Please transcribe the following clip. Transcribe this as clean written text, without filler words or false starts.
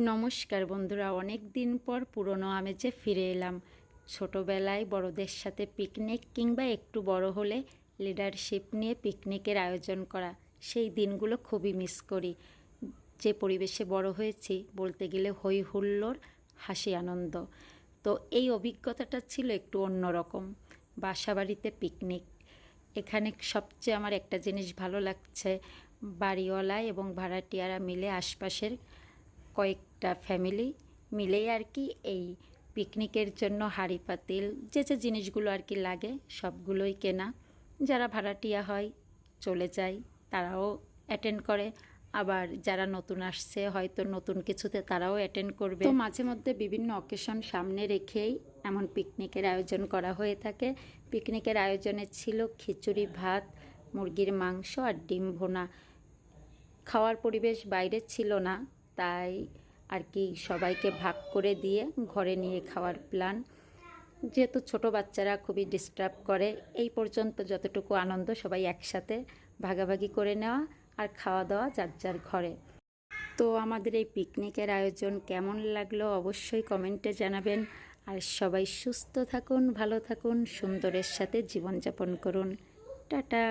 নমস্কার বন্ধুরা, অনেক দিন পর পুরনো আমেজে ফিরে এলাম। ছোটোবেলায় বড়দের সাথে পিকনিক কিংবা একটু বড় হলে লিডারশিপ নিয়ে পিকনিকের আয়োজন করা, সেই দিনগুলো খুবই মিস করি। যে পরিবেশে বড় হয়েছি বলতে গেলে হই হুল্লোড়, হাসি আনন্দ। তো এই অভিজ্ঞতাটা ছিল একটু অন্যরকম। বাসাবাড়িতে পিকনিক, এখানে সবচেয়ে আমার একটা জিনিস ভালো লাগছে, বাড়িওয়ালা এবং ভাড়াটিয়ারা মিলে আশপাশের কয়েকটা ফ্যামিলি মিলেই আর কি এই পিকনিকের জন্য হাঁড়ি পাতিল যে যে জিনিসগুলো আর কি লাগে সবগুলোই কেনা। যারা ভাড়াটিয়া হয় চলে যায়, তারাও অ্যাটেন্ড করে, আবার যারা নতুন আসছে হয়তো নতুন কিছুতে তারাও অ্যাটেন্ড করবে। তো মাঝে মধ্যে বিভিন্ন অকেশন সামনে রেখেই এমন পিকনিকের আয়োজন করা হয়ে থাকে। পিকনিকের আয়োজনে ছিল খিচুড়ি ভাত, মুরগির মাংস আর ডিম ভুনা। খাওয়ার পরিবেশ বাইরে ছিল না, তাই আর কি সবাইকে ভাগ করে দিয়ে ঘরে নিয়ে খাওয়ার প্ল্যান। যেহেতু ছোটো বাচ্চারা খুবই ডিস্টার্ব করে, এই পর্যন্ত যতটুকু আনন্দ সবাই একসাথে ভাগাভাগি করে নেওয়া আর খাওয়া দাওয়া যার যার ঘরে। তো আমাদের এই পিকনিকের আয়োজন কেমন লাগলো অবশ্যই কমেন্টে জানাবেন। আর সবাই সুস্থ থাকুন, ভালো থাকুন, সুন্দরের সাথে জীবনযাপন করুন। টাটা।